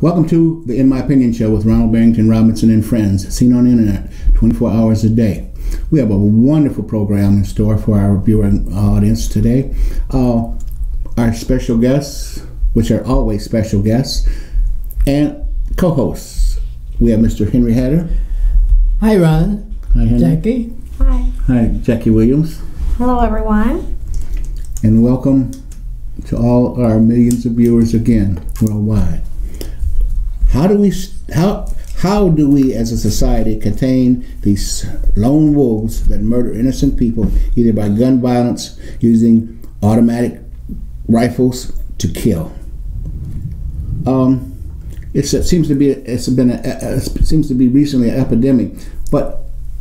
Welcome to the In My Opinion show with Ronald, Barrington, Robinson, and friends, seen on the internet 24 hours a day. We have a wonderful program in store for our viewing audience today. Our special guests, which are always special guests, and co-hosts. We have Mr. Henry Hatter. Hi, Ron. Hi, Henry. Jackie. Hi. Hi, Jackie Williams. Hello, everyone. And welcome to all our millions of viewers again worldwide. How do we as a society contain these lone wolves that murder innocent people either by gun violence using automatic rifles to kill? It seems to be recently an epidemic, but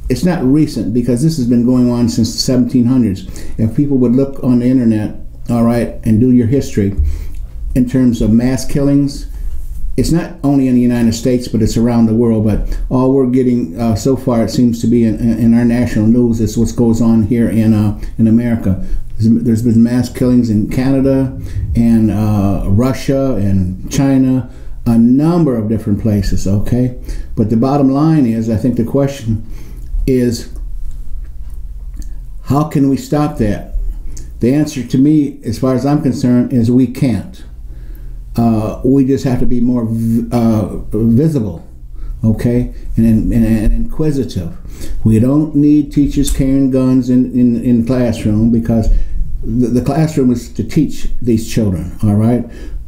it's not recent because this has been going on since the 1700s. If people would look on the internet, all right, and do your history in terms of mass killings, it's not only in the United States, but it's around the world. But all we're getting so far, it seems to be in our national news, is what goes on here in America. There's been mass killings in Canada and Russia and China, a number of different places, okay? But the bottom line is, I think the question is, how can we stop that? The answer to me, as far as I'm concerned, is we can't. We just have to be more visible, okay, and inquisitive. We don't need teachers carrying guns in the classroom, because the classroom is to teach these children, all right?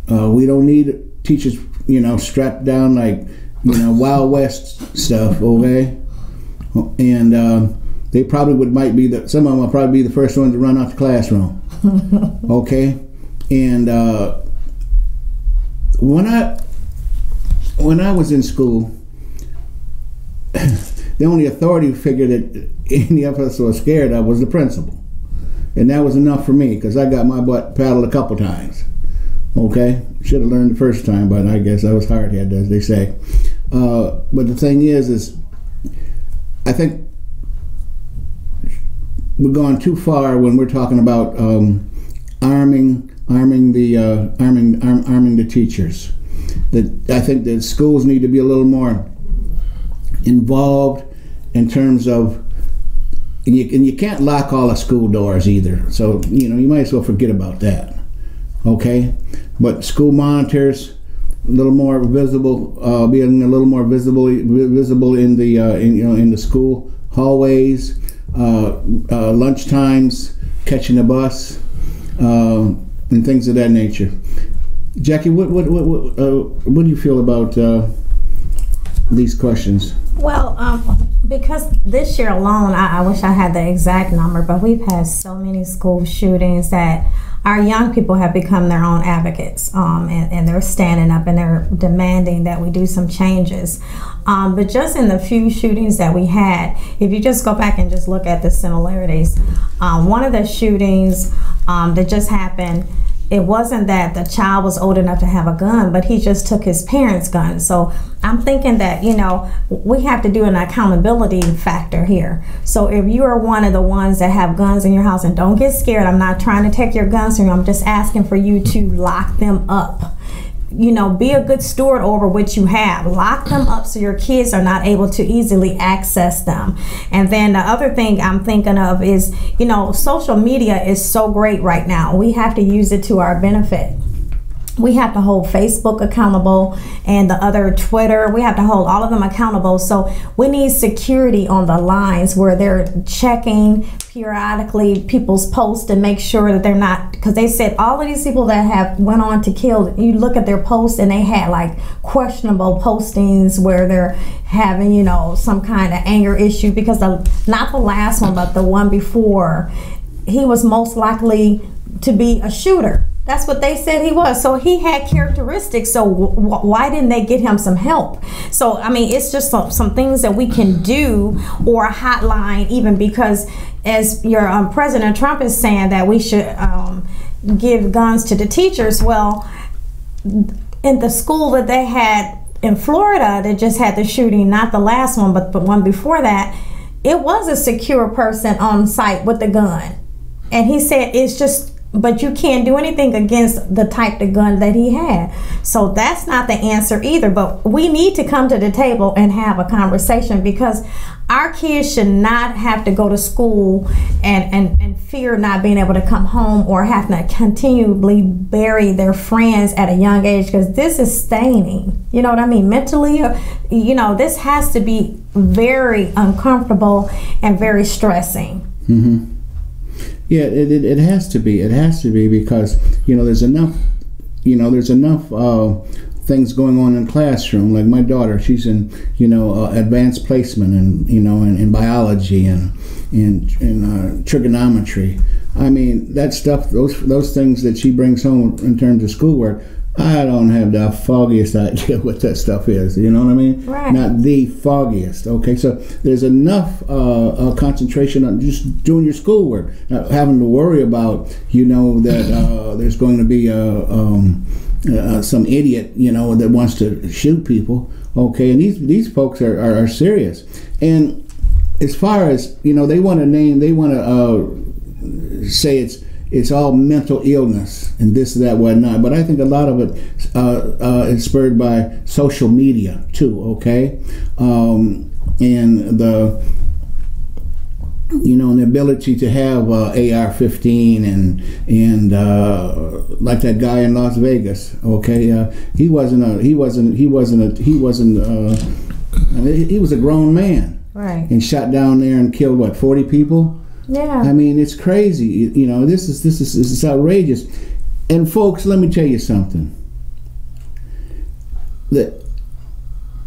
We don't need teachers, strapped down like, Wild West stuff, okay? And they probably some of them will probably be the first ones to run out the classroom, okay? And when I was in school, the only authority figure that any of us were scared of was the principal, and that was enough for me, because I got my butt paddled a couple times. Okay, should have learned the first time, but I guess I was hard-headed, as they say. But the thing is I think we're going too far when we're talking about arming the teachers. I think that schools need to be a little more involved in terms of, and you can't lock all the school doors either. So you might as well forget about that. Okay, but school monitors, a little more visible, being a little more visible in the school hallways, lunch times, catching a bus, and things of that nature. Jackie, what do you feel about these questions? Well, because this year alone, I wish I had the exact number, but we've had so many school shootings that our young people have become their own advocates, and they're standing up and they're demanding that we do some changes. But just in the few shootings that we had, if you just go back and just look at the similarities, one of the shootings that just happened, it wasn't that the child was old enough to have a gun, but he just took his parents' gun. So I'm thinking that, we have to do an accountability factor here. So if you are one of the ones that have guns in your house, and don't get scared, I'm not trying to take your guns from you, I'm just asking for you to lock them up. Be a good steward over what you have. Lock them up so your kids are not able to easily access them. And then the other thing I'm thinking of is, social media is so great right now. We have to use it to our benefit. We have to hold Facebook accountable and the other Twitter. We have to hold all of them accountable. So we need security on the lines where they're checking periodically people's posts to make sure that they're not, because they said all of these people that have went on to kill, you look at their posts and they had like questionable postings where they're having, some kind of anger issue, because not the last one, but the one before, he was most likely to be a shooter. That's what they said he was. So he had characteristics. So why didn't they get him some help? So, it's just some things that we can do, or a hotline even, because as your President Trump is saying that we should give guns to the teachers. Well, in the school that they had in Florida that just had the shooting, not the last one, but the one before that, it was a secure person on site with the gun. And he said it's just but you can't do anything against the type of gun that he had. So that's not the answer either. But we need to come to the table and have a conversation, because our kids should not have to go to school and fear not being able to come home, or have to continually bury their friends at a young age, because this is staining, you know what I mean, mentally. You know, this has to be very uncomfortable and very stressing. Mm-hmm. Yeah, it has to be. It has to be, because there's enough things going on in the classroom. Like my daughter, she's in advanced placement and in biology and in trigonometry. I mean, that stuff, those things that she brings home in terms of schoolwork, I don't have the foggiest idea what that stuff is. You know what I mean? Right. Not the foggiest. Okay, so there's enough concentration on just doing your schoolwork, not having to worry about that there's going to be some idiot that wants to shoot people. Okay, and these folks are serious. And as far as they want to say it's all mental illness and this, that, whatnot. But I think a lot of it is spurred by social media too. Okay, and the and the ability to have AR-15 and like that guy in Las Vegas. Okay, he was a grown man, right? And shot down there and killed 40 people. Yeah. I mean, it's crazy. This is outrageous. And folks, let me tell you something. The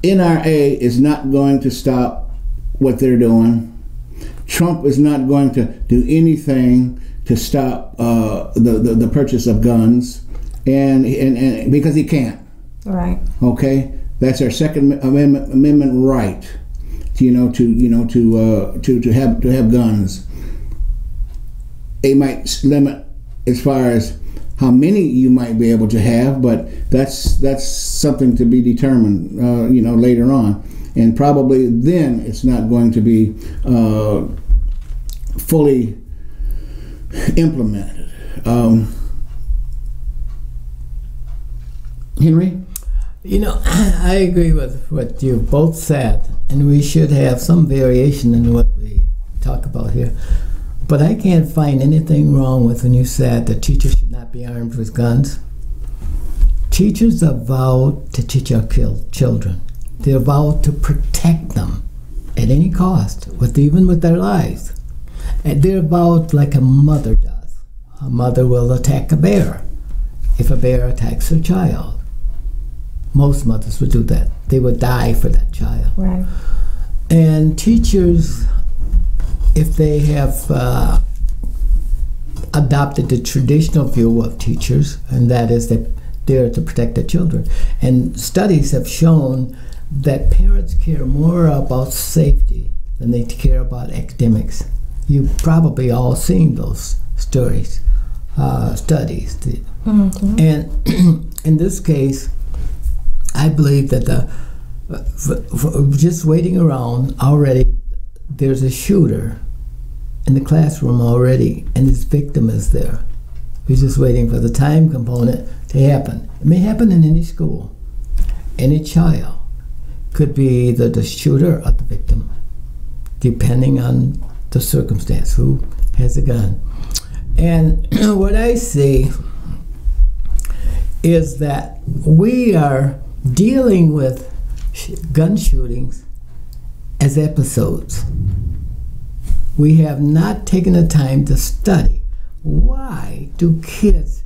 NRA is not going to stop what they're doing. Trump is not going to do anything to stop the purchase of guns, and because he can't. Right. Okay, that's our Second Amendment right. To have guns. They might limit as far as how many you might be able to have, but that's something to be determined, later on, and probably then it's not going to be fully implemented. Henry? I agree with what you both said, and we should have some variation in what we talk about here. But I can't find anything wrong with when you said that teachers should not be armed with guns. Teachers are vowed to teach our children. They're vowed to protect them at any cost, even with their lives. And they're vowed like a mother does. A mother will attack a bear if a bear attacks her child. Most mothers would do that. They would die for that child. Right. And teachers, if they have adopted the traditional view of teachers, and that is that they're to protect their children. And studies have shown that parents care more about safety than they care about academics. You've probably all seen those studies. Mm-hmm. And in this case, I believe that just waiting around already, there's a shooter in the classroom already, and his victim is there. We're just waiting for the time component to happen. It may happen in any school. Any child could be either the shooter or the victim, depending on the circumstance, who has a gun. And what I see is that we are dealing with gun shootings as episodes. We have not taken the time to study. Why do kids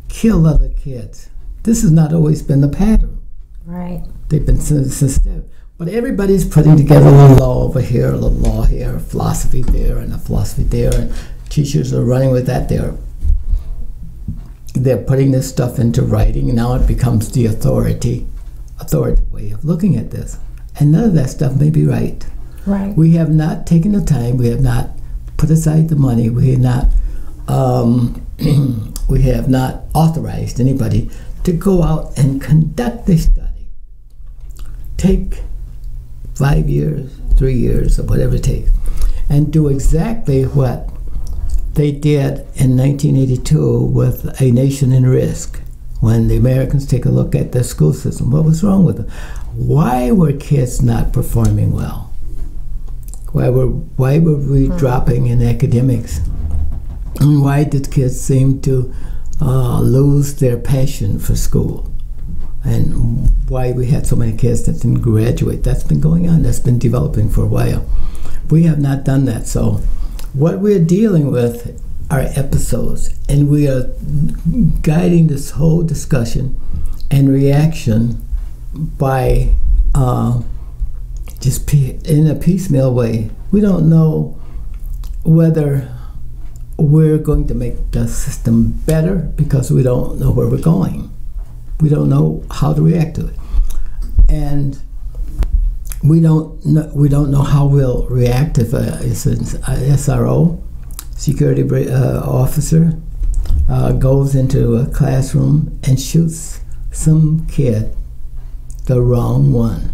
kill other kids? This has not always been the pattern. Right. They've been since then. But everybody's putting together a law over here, a law here, a philosophy there, and a philosophy there. And teachers are running with that. They're putting this stuff into writing, and now it becomes the authoritative way of looking at this. And none of that stuff may be right. Right. We have not taken the time. We have not put aside the money. We have not. We have not authorized anybody to go out and conduct this study. Take 5 years, 3 years, or whatever it takes, and do exactly what they did in 1982 with A Nation in Risk, when the Americans take a look at the school system. What was wrong with them? Why were kids not performing well? Why were we dropping in academics? And why did kids seem to lose their passion for school? And why we had so many kids that didn't graduate? That's been going on. That's been developing for a while. We have not done that. So what we're dealing with are episodes, and we are guiding this whole discussion and reaction by just in a piecemeal way. We don't know whether we're going to make the system better because we don't know where we're going. We don't know how to react to it, and we don't know how we'll react if it's an SRO, security officer, goes into a classroom and shoots some kid, the wrong one,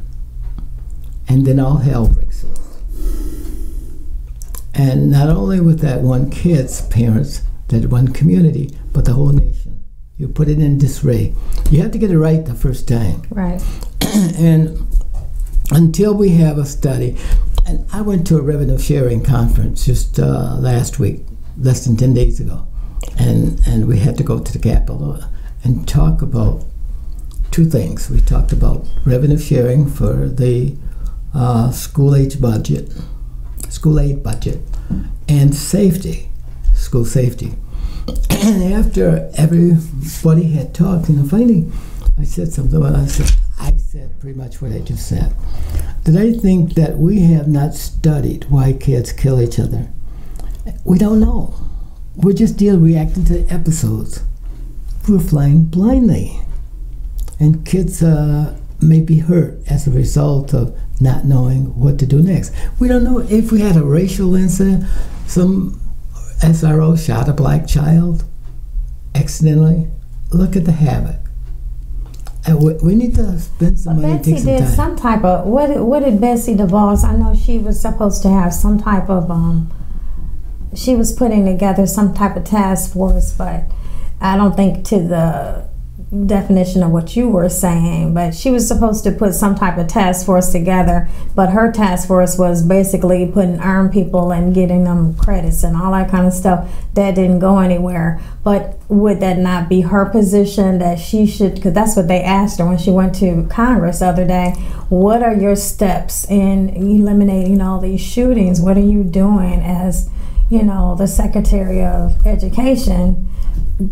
and then all hell breaks loose. And not only with that one kid's parents, that one community, but the whole nation. You put it in disarray. You have to get it right the first time. Right. And until we have a study, and I went to a revenue sharing conference just last week, less than 10 days ago, and we had to go to the Capitol and talk about two things. We talked about revenue sharing for the school aid budget, and safety, school safety. And after everybody had talked, and finally I said something. Well, I said pretty much what I just said. That I think that we have not studied why kids kill each other. We don't know. We're just reacting to episodes. We're flying blindly. And kids may be hurt as a result of not knowing what to do next. We don't know if we had a racial incident, some SRO shot a black child accidentally. Look at the havoc. And we need to spend some money. Betsy and take some did time. some type of what did Betsy DeVos? I know she was supposed to have some type of she was putting together some type of task force, but I don't think to the definition of what you were saying, but she was supposed to put some type of task force together, but her task force was basically putting armed people and getting them credits and all that kind of stuff. That didn't go anywhere. But would that not be her position that she should, because that's what they asked her when she went to Congress the other day, what are your steps in eliminating all these shootings? What are you doing as, the Secretary of Education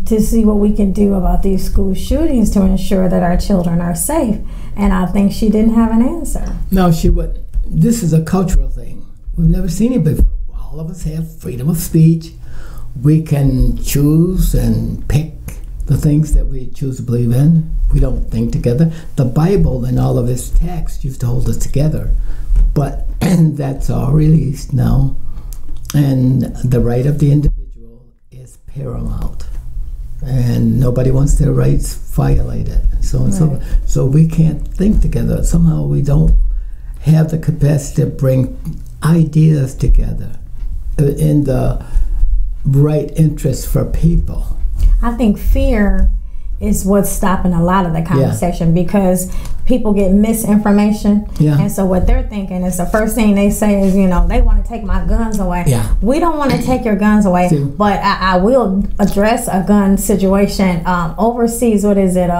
to see what we can do about these school shootings to ensure that our children are safe? And I think she didn't have an answer. No, she wouldn't. This is a cultural thing. We've never seen it before. All of us have freedom of speech. We can choose and pick the things that we choose to believe in. We don't think together. The Bible and all of its texts used to hold us together. But that's all released now. And the right of the individual is paramount. And nobody wants their rights violated, and so on and so forth. So we can't think together. Somehow we don't have the capacity to bring ideas together in the right interest for people. I think fear is what's stopping a lot of the conversation because people get misinformation. Yeah. And so what they're thinking is the first thing they say is, they want to take my guns away. Yeah. We don't want to take your guns away, but I will address a gun situation overseas. What is it?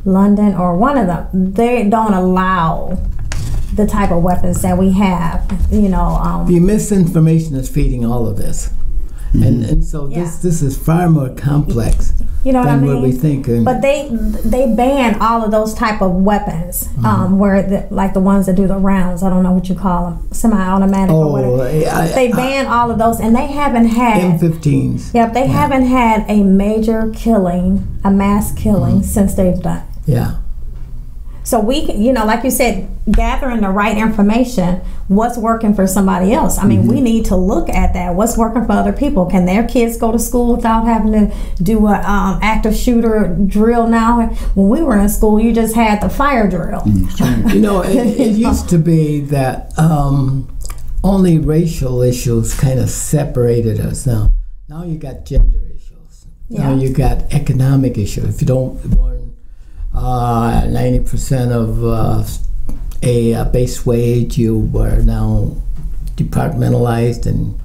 London or one of them. They don't allow the type of weapons that we have, The misinformation is feeding all of this. And so this is far more complex than what we think. But they ban all of those type of weapons, where like the ones that do the rounds. I don't know what you call them, semi-automatic or whatever. They ban all of those, and they haven't had M15s. Yep, they haven't had a major killing, a mass killing since they've done. Yeah. So we, like you said, gathering the right information, what's working for somebody else. I mean, we need to look at that. What's working for other people? Can their kids go to school without having to do a active shooter drill now? When we were in school, you just had the fire drill. It used to be that only racial issues kind of separated us. Now you got gender issues. Yeah. Now you got economic issues. If you don't earn 90% of a base wage, you are now departmentalized and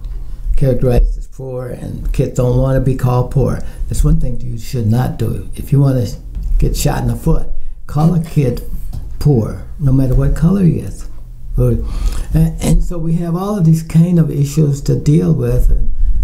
characterized as poor, and kids don't want to be called poor. That's one thing you should not do. If you want to get shot in the foot, call a kid poor, no matter what color he is. And so we have all of these kind of issues to deal with,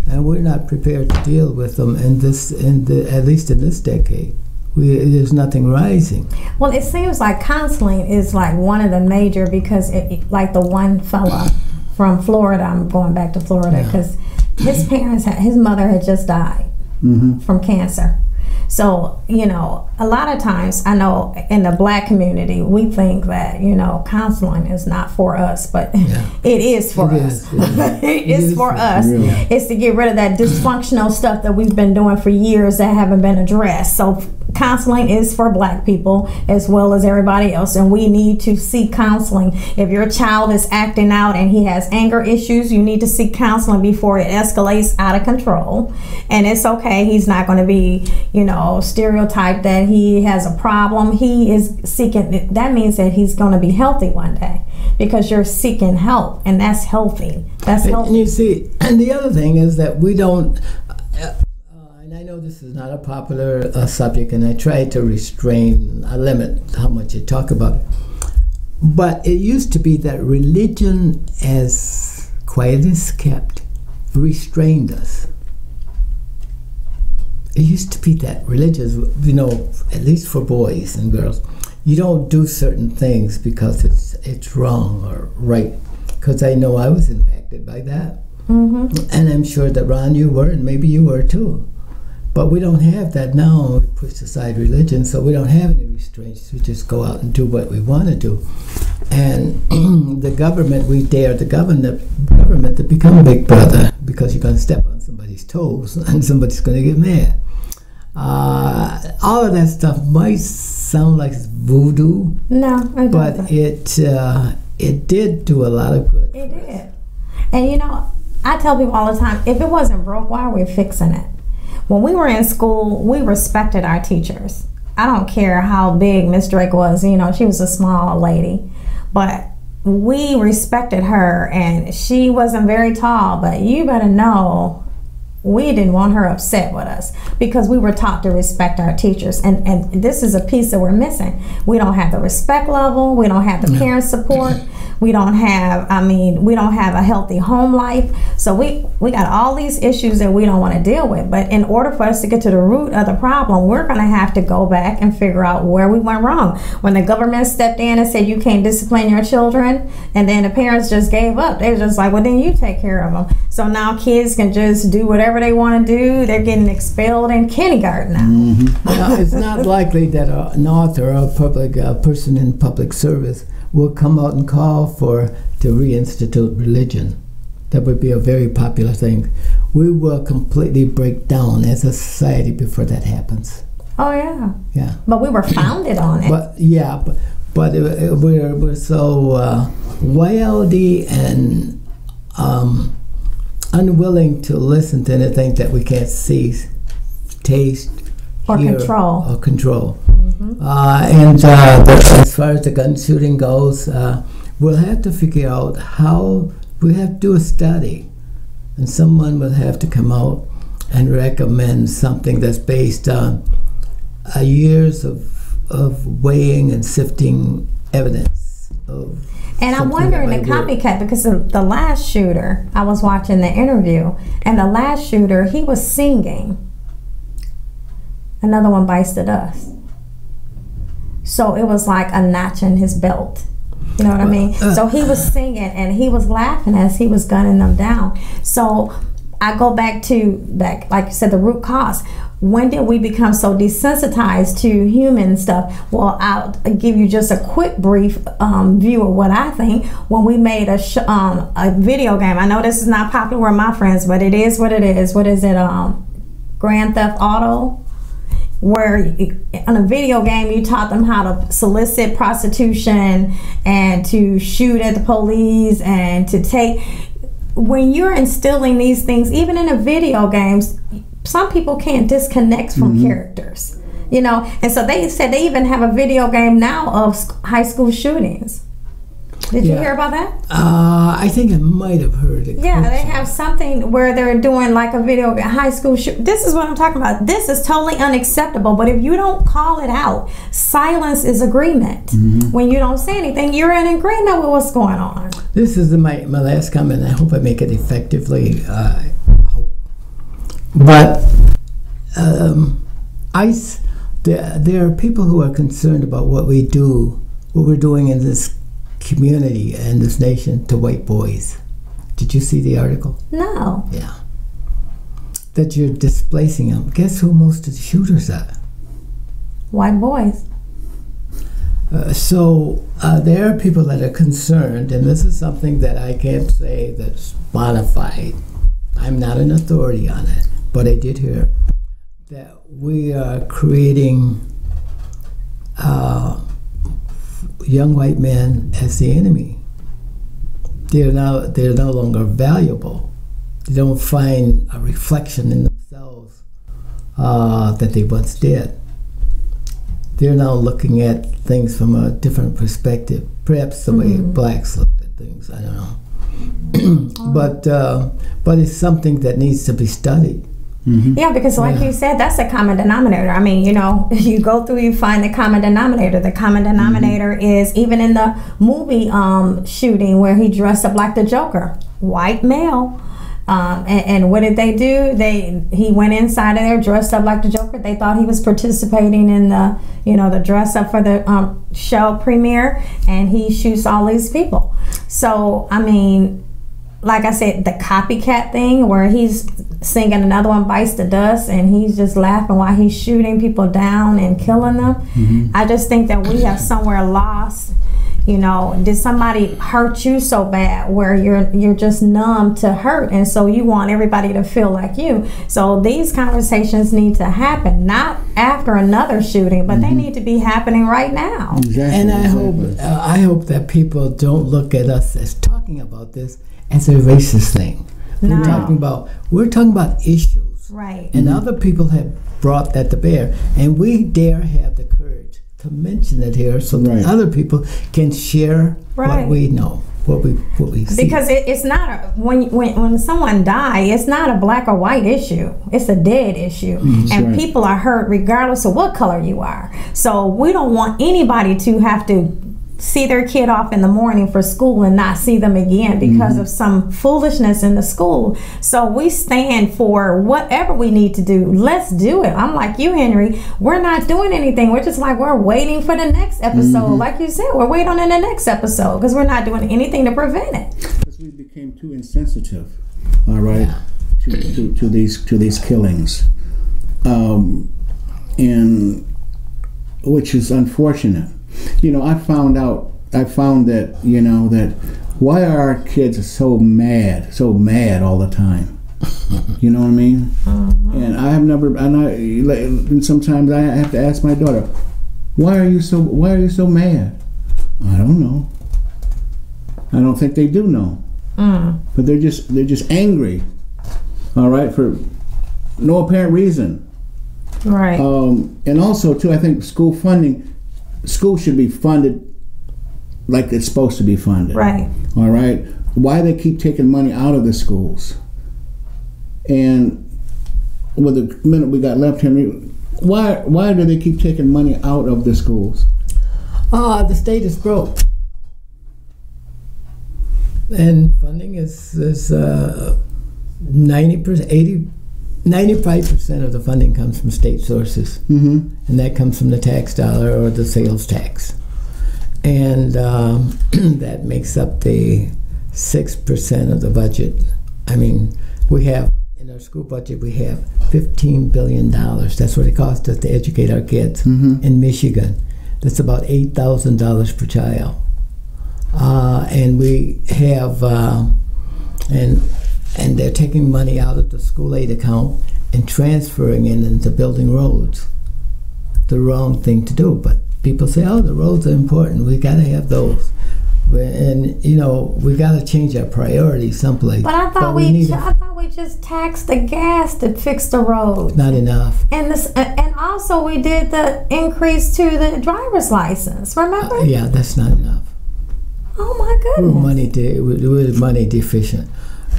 and we're not prepared to deal with them at least in this decade. There's nothing rising. Well, it seems like counseling is like one of the major, because like the one fella from Florida, I'm going back to Florida, because his mother had just died from cancer. So, a lot of times, I know in the Black community, we think that, counseling is not for us, but it is for us. It is for us. Really. It's to get rid of that dysfunctional stuff that we've been doing for years that haven't been addressed. So counseling is for Black people as well as everybody else, and we need to seek counseling. If your child is acting out and he has anger issues, you need to seek counseling before it escalates out of control. And it's okay, he's not going to be, stereotyped that he has a problem. He is seeking, that means that he's going to be healthy one day, because you're seeking help, and that's healthy. That's healthy. And you see, and the other thing is that we don't, and I know this is not a popular subject, and I try to I limit how much I talk about it. But it used to be that religion, as quiet as kept, restrained us. It used to be that religious, at least for boys and girls, you don't do certain things because it's wrong or right. Because I know I was impacted by that. And I'm sure that, Ron, you were, and maybe you were too. But we don't have that now. We push aside religion, so we don't have any restraints. We just go out and do what we want to do. And the government, we dare the government to become Big Brother, because you're going to step on somebody's toes and somebody's going to get mad. All of that stuff might sound like voodoo. No, I don't. But it did do a lot of good. It did. And I tell people all the time, if it wasn't broke, why are we fixing it? When we were in school, we respected our teachers. I don't care how big Miss Drake was, she was a small lady, but we respected her, and she wasn't very tall, but you better know we didn't want her upset with us, because we were taught to respect our teachers, and this is a piece that we're missing. We don't have the respect level, we don't have the parent support, we don't have a healthy home life. So we got all these issues that we don't want to deal with. But in order for us to get to the root of the problem, we're going to have to go back and figure out where we went wrong. When the government stepped in and said you can't discipline your children, and then the parents just gave up, they were just like, well, then you take care of them. So now kids can just do whatever they want to do. They're getting expelled in kindergarten now. Now, it's not likely that an author or a person in public service will come out and call to reinstitute religion. That would be a very popular thing. We will completely break down as a society before that happens. Oh yeah. Yeah. But we were founded on it. But we're so wildy and unwilling to listen to anything that we can't see, taste, or hear, control. Or control. As far as the gun shooting goes, we'll have to figure out how. We have to do a study, and someone will have to come out and recommend something that's based on years of weighing and sifting evidence. And I'm wondering the copycat, because the last shooter, I was watching the interview, and the last shooter, he was singing. Another one bites the dust. So it was like a notch in his belt. You know what I mean? So he was singing and he was laughing as he was gunning them down. So I go back to like you said, the root cause. When did we become so desensitized to human stuff? Well, I'll give you just a quick brief view of what I think. When we made a video game, I know this is not popular with my friends, but it is what it is. What is it? Grand Theft Auto. where on a video game you taught them how to solicit prostitution and to shoot at the police and to take. When you're instilling these things, even in a video games, some people can't disconnect from characters, you know. And so they said they even have a video game now of high school shootings. Did you hear about that? I think I might have heard it. Yeah, they have something where they're doing like a video high school shoot. This is what I'm talking about. This is totally unacceptable. But if you don't call it out, silence is agreement. When you don't say anything, you're in agreement with what's going on. This is my last comment. I hope I make it effectively. But there are people who are concerned about what we do, what we're doing in this community and this nation to white boys. Did you see the article? No. Yeah. That you're displacing them. Guess who most of the shooters are? White boys. So there are people that are concerned, and this is something that I can't say that's bona fide. I'm not an authority on it, but I did hear that we are creating young white men as the enemy. They're no longer valuable. They don't find a reflection in themselves that they once did. They're now looking at things from a different perspective, perhaps the way blacks looked at things. I don't know, but it's something that needs to be studied. Yeah, because like you said, that's a common denominator. I mean, you know, you go through, you find the common denominator. The common denominator is even in the movie shooting where he dressed up like the Joker, white male. And what did they do? He went inside of there dressed up like the Joker. They thought he was participating in the, you know, the dress up for the show premiere, and he shoots all these people. So, I mean, like I said, the copycat thing where he's singing Another One Bites the Dust and he's just laughing while he's shooting people down and killing them. I just think that we have somewhere lost. You know, did somebody hurt you so bad where you're just numb to hurt, and so you want everybody to feel like you? So these conversations need to happen, not after another shooting, but they need to be happening right now. Exactly. And I hope that people don't look at us as talking about this as a racist thing. No. We're talking about issues, right? And other people have brought that to bear, and we dare have the courage to mention it here so that other people can share what we know, what we see. Because it's not when someone dies, it's not a black or white issue. It's a dead issue, and people are hurt regardless of what color you are. So we don't want anybody to have to see their kid off in the morning for school and not see them again because of some foolishness in the school. So we stand for whatever we need to do. Let's do it. I'm like you, Henry. We're not doing anything. We're just like, we're waiting for the next episode. Like you said, we're waiting on the next episode because we're not doing anything to prevent it. Because we became too insensitive, all right, to these killings, and which is unfortunate. You know, I found that, you know, that why are our kids so mad all the time? You know what I mean? And I have never, and sometimes I have to ask my daughter, why are you so mad? I don't know. I don't think they do know. But they're just angry, all right, for no apparent reason. Right. And also too, I think school should be funded like it's supposed to be funded. Right. All right. Why they keep taking money out of the schools? And with the minute we got left, Henry, why do they keep taking money out of the schools? The state is broke, and funding is 90%, 95% of the funding comes from state sources, and that comes from the tax dollar or the sales tax, and that makes up the 6% of the budget. I mean, we have in our school budget we have $15 billion. That's what it costs us to educate our kids in Michigan. That's about $8,000 per child, and we have and they're taking money out of the school aid account and transferring it into building roads. the wrong thing to do. But people say, oh, the roads are important. We got to have those. And, you know, we got to change our priorities someplace. But I thought we just taxed the gas to fix the roads. Not enough. And also we did the increase to the driver's license. Remember? Yeah, that's not enough. Oh my goodness. We're money deficient.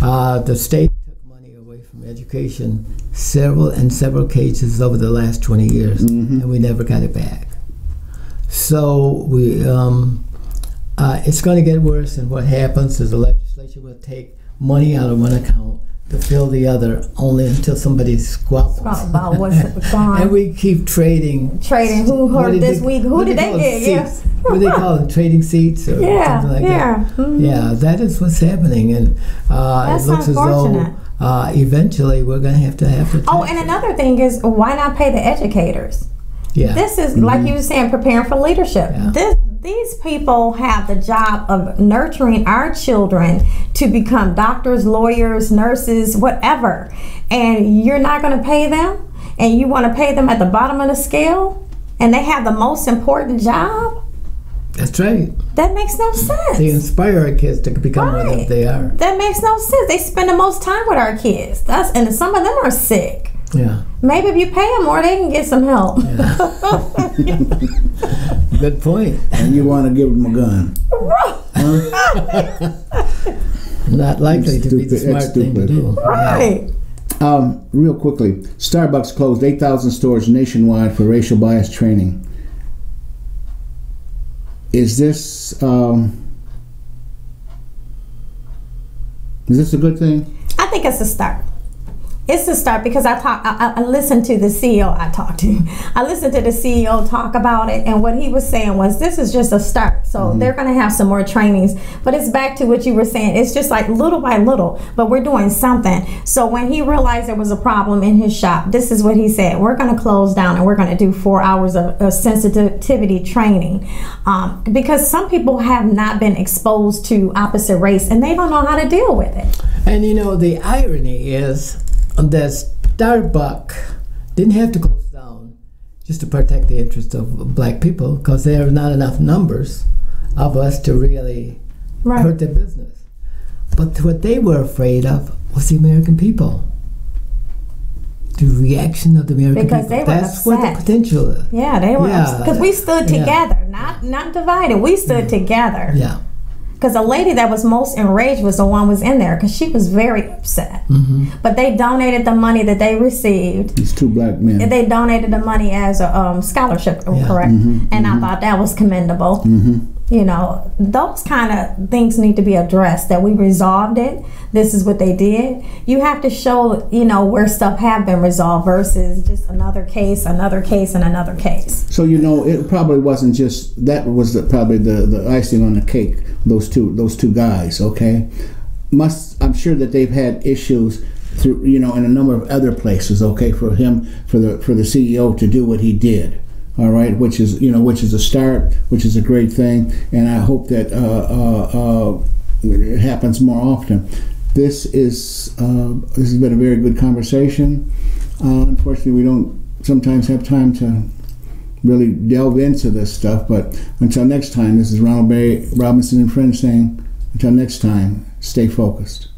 The state took money away from education several cases over the last 20 years, and we never got it back. So we. It's going to get worse, and what happens is the legislature will take money out of one account to fill the other, only until somebody squabbles. About what's gone. And we keep trading. Who heard this week? Who did they get? Yeah. What do they call them? Trading seats or something like that? Yeah, that is what's happening, and it looks as though eventually we're going to have to. Oh, and another thing is, why not pay the educators? Yeah. This is like you were saying, preparing for leadership. Yeah. These people have the job of nurturing our children to become doctors, lawyers, nurses, whatever. And you're not going to pay them? And you want to pay them at the bottom of the scale? And they have the most important job? That's right. That makes no sense. They inspire our kids to become what they are. That makes no sense. They spend the most time with our kids. And some of them are sick. Yeah. Maybe if you pay them more, they can get some help. Yeah. Good point. And you want to give them a gun? Not likely to be the smart thing to do. Right. Real quickly, Starbucks closed 8,000 stores nationwide for racial bias training. Is this a good thing? I think it's a start. It's a start because I listened to the CEO I listened to the CEO talk about it, and what he was saying was this is just a start. So they're going to have some more trainings, but it's back to what you were saying. It's just like little by little, but we're doing something. So when he realized there was a problem in his shop, this is what he said: we're going to close down and we're going to do 4 hours of sensitivity training, because some people have not been exposed to opposite race and they don't know how to deal with it. And you know, the irony is that Starbucks didn't have to close down just to protect the interests of black people, because there are not enough numbers of us to really hurt their business. But what they were afraid of was the American people. The reaction of the American because people. They were That's upset. What the potential is. Yeah, they were upset. Because we stood together, not divided. We stood together. Yeah. Because the lady that was most enraged was the one who was in there, because she was very upset. But they donated the money that they received. It's 2 black men. They donated the money as a scholarship, correct? And I thought that was commendable. You know, those kind of things need to be addressed, that we resolved it. This is what they did. You have to show, you know, where stuff have been resolved versus just another case, and another case. So, you know, it probably wasn't just, that was probably the icing on the cake, those two guys, okay? I'm sure that they've had issues through, you know, in a number of other places, okay, for the CEO to do what he did. All right, which is a start, which is a great thing, and I hope that it happens more often. This has been a very good conversation. Unfortunately, we don't sometimes have time to really delve into this stuff, but until next time, this is Ronald Barry Robinson and friends saying, until next time, stay focused.